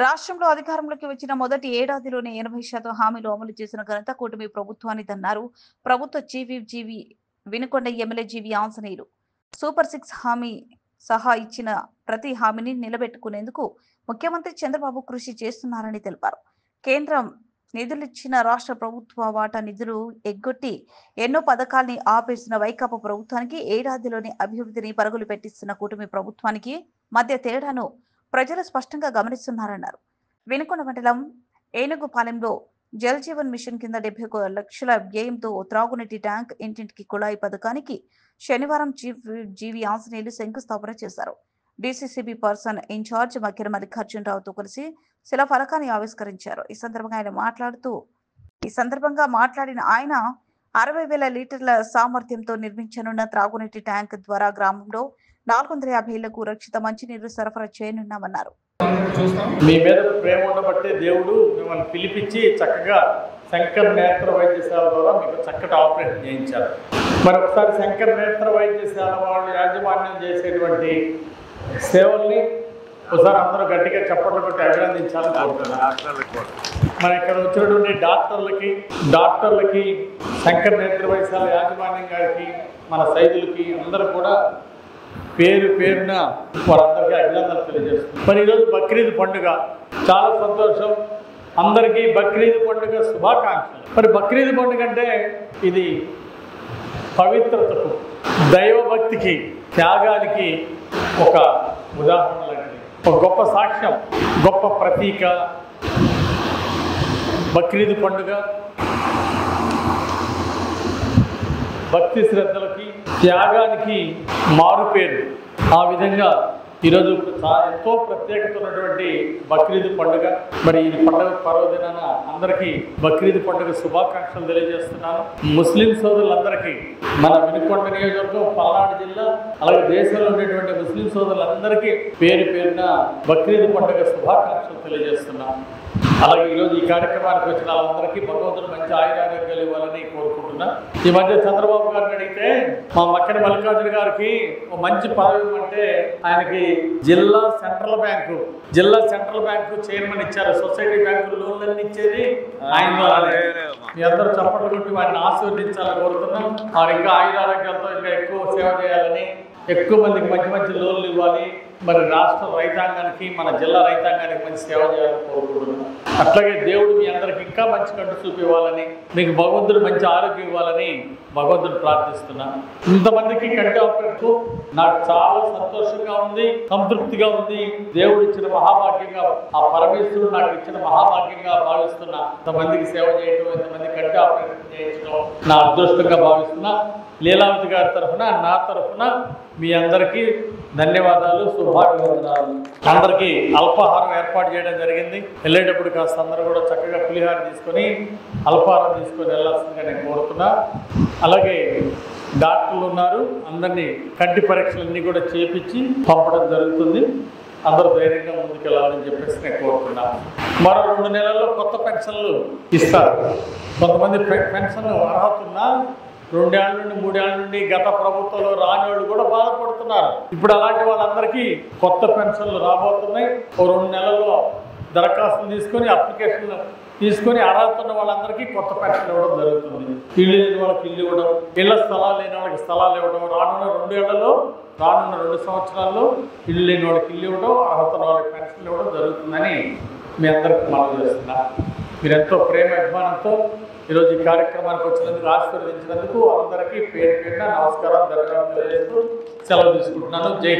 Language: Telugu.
రాష్ట్రంలో అధికారంలోకి వచ్చిన మొదటి ఏడాదిలోనే 80% హామీలు అమలు చేసిన ఘనత కూటమి ప్రభుత్వానిదన్నారు ప్రభుత్వ చీఫ్ విప్ జీవి వినుకొండ ఎమ్మెల్యే జీవి ఆంజనేయులు. సూపర్ 6 హామీ సహా ఇచ్చిన ప్రతి హామీని నిలబెట్టుకునేందుకు ముఖ్యమంత్రి చంద్రబాబు కృషి చేస్తున్నారని తెలిపారు. కేంద్రం నిధులిచ్చిన రాష్ట్ర ప్రభుత్వ వాటా నిధులు ఎగ్గొట్టి ఎన్నో పథకాల్ని ఆపేసిన వైకాపా ప్రభుత్వానికి ఏడాదిలోనే అభివృద్ధిని పరుగులు పెట్టిస్తున్న కూటమి ప్రభుత్వానికి మధ్య తేడాను ప్రజలు స్పష్టంగా గమనిస్తున్నారన్నారు. వినుకొండ మండలం ఏనుగుపాలెంలో జల్ జీవన్ మిషన్ కింద 71 లక్షల వ్యయంతో త్రాగునీటి ట్యాంక్, ఇంటింటికి కుళాయి పథకానికి శనివారం చీఫ్ జీవి ఆంజనేయులు శంకుస్థాపన చేశారు. డీసీసీబీ పర్సన్ ఇన్ఛార్జ్ మక్కిర మల్లికార్జునరావుతో కలిసి శిలాఫలకాన్ని ఆవిష్కరించారు. ఈ సందర్భంగా మాట్లాడిన ఆయన 60,000 లీటర్ల సామర్థ్యంతో నిర్మించనున్న త్రాగునీటి ట్యాంక్ ద్వారా గ్రామంలో 450 ఇళ్లకు రక్షిత మంచినీరు సరఫరా చేయనున్నామన్నారు. మీ మీద ప్రేమ ఉండబట్టే దేవుడు మిమ్మల్ని పిలిపించి చక్కగా శంకర్ నేత్ర వైద్యశాల ద్వారా మీకు చక్కటి ఆపరేషన్ చేయించారు. మరొకసారి శంకర్ నేత్ర వైద్యశాల వాళ్ళు యాజమాన్యం చేసేటువంటి సేవల్ని ఒకసారి అందరూ గట్టిగా చప్పట్లు కొట్టి అభినందించాలని కోరుతున్నాను. మన ఇక్కడ వచ్చినటువంటి డాక్టర్లకి శంకర్ నేత్ర వైద్యశాల యాజమాన్యం గారికి, మన సైదులకి అందరూ కూడా పేరు పేరున వారందరికీ అభినందనలు తెలియజేస్తుంది. మరి ఈరోజు బక్రీద్ పండుగ చాలా సంతోషం. అందరికీ బక్రీద్ పండుగ శుభాకాంక్షలు. మరి బక్రీద్ పండుగ అంటే ఇది పవిత్రతకు, దైవభక్తికి, త్యాగానికి ఒక ఉదాహరణ లాంటిది, ఒక గొప్ప సాక్ష్యం, గొప్ప ప్రతీక. బక్రీద్ పండుగ భక్తి శ్రద్ధలకి, త్యాగానికి మారుపేరు. ఆ విధంగా ఈరోజు ఎంతో ప్రత్యేకత ఉన్నటువంటి బక్రీద్ పండుగ. మరి ఈ పండుగ పర్వదినాన అందరికీ బక్రీద్ పండుగ శుభాకాంక్షలు తెలియజేస్తున్నాను. ముస్లిం సోదరులందరికీ, మన వినుకొండ నియోజకవర్గం, పల్నాడు జిల్లా, అలాగే దేశంలో ఉండేటువంటి ముస్లిం సోదరులందరికీ పేరు పేరున బక్రీద్ పండుగ శుభాకాంక్షలు తెలియజేస్తున్నాను. అలాగే ఈరోజు ఈ కార్యక్రమానికి వచ్చిన వాళ్ళందరికీ భగవంతుడు మంచి ఆయురారోగ్యాలు ఇవ్వాలని కోరుకుంటున్నా. ఈ మధ్య చంద్రబాబు గారిని అడిగితే మా మక్కిన మల్లికార్జున గారికి ఒక మంచి పదవి ఇవ్వమంటే ఆయనకి జిల్లా సెంట్రల్ బ్యాంకు చైర్మన్ ఇచ్చారు. సొసైటీ బ్యాంకు లోన్లన్నీ ఇచ్చేది ఆయన ద్వారా. మీ అందరూ చప్పట్లు కొట్టి వారిని ఆశీర్వదించాలని కోరుతున్నాం. వారు ఇంకా ఆయురారోగ్యాలతో ఇంకా ఎక్కువ సేవ చేయాలని, ఎక్కువ మందికి మంచి మంచి లోన్లు ఇవ్వాలి. మరి రాష్ట్ర రైతాంగానికి, మన జిల్లా రైతాంగానికి మంచి సేవ చేయాలని కోరుకుంటున్నాను. అట్లాగే దేవుడు మీ అందరికి ఇంకా మంచి కంటి చూపు ఇవ్వాలని, మీకు భగవంతుడు మంచి ఆరోగ్యం ఇవ్వాలని భగవంతుడు ప్రార్థిస్తున్నాను. ఇంతమందికి కంటి ఆపరేషన్కు నాకు చాలా సంతోషంగా ఉంది, సంతృప్తిగా ఉంది. దేవుడు ఇచ్చిన మహాభాగ్యంగా, ఆ పరమేశ్వరుడు నాకు ఇచ్చిన మహాభాగ్యంగా భావిస్తున్నా. ఇంతమందికి సేవ చేయడం, ఇంతమంది కంటి ఆపరేషన్ చేయించడం నా అదృష్టంగా భావిస్తున్నా. లీలావతి గారి తరఫున, నా తరఫున మీ అందరికీ ధన్యవాదాలు, శుభాభివందనాలు. అందరికీ అల్పాహారం ఏర్పాటు చేయడం జరిగింది. వెళ్ళేటప్పుడు కాస్త అందరూ కూడా చక్కగా పులిహార తీసుకొని, అల్పాహారం తీసుకొని వెళ్ళాల్సిందిగా నేను కోరుతున్నా. అలాగే డాక్టర్లు ఉన్నారు, అందరినీ కంటి పరీక్షలన్నీ కూడా చేపించి పంపడం జరుగుతుంది. అందరూ ధైర్యంగా ముందుకెళ్ళాలని చెప్పేసి నేను కోరుతున్నాను. మరో 2 నెలల్లో కొత్త పెన్షన్లు ఇస్తారు. కొంతమంది పెన్షన్ అర్హత ఉన్నా 2 ఏళ్ల నుండి 3 ఏళ్ల నుండి గత ప్రభుత్వంలో రాని వాళ్ళు కూడా బాధపడుతున్నారు. ఇప్పుడు అలాంటి వాళ్ళందరికీ కొత్త పెన్షన్లు రాబోతున్నాయి. 2 నెలల్లో దరఖాస్తులు తీసుకొని, అప్లికేషన్లు తీసుకొని అర్హత ఉన్న వాళ్ళందరికీ కొత్త పెన్షన్ ఇవ్వడం జరుగుతుంది. ఇల్లు లేని వాళ్ళకి ఇల్లు ఇవ్వడం, ఇళ్ల స్థలాలు లేని వాళ్ళకి స్థలాలు ఇవ్వడం, రానున్న 2 సంవత్సరాల్లో ఇల్లు లేని వాళ్ళకి ఇల్లు ఇవ్వడం, అర్హత ఉన్న వాళ్ళకి పెన్షన్లు ఇవ్వడం జరుగుతుందని మీ అందరికీ మనవి చేస్తున్నా. మీరెంతో ప్రేమ అభిమానంతో ఈరోజు ఈ కార్యక్రమానికి వచ్చినందుకు, ఆశీర్వదించినందుకు అందరికీ పేరు పేరున నమస్కారం, ధన్యవాదాలు తెలియజేస్తూ సెలవు తీసుకుంటున్నాను. జై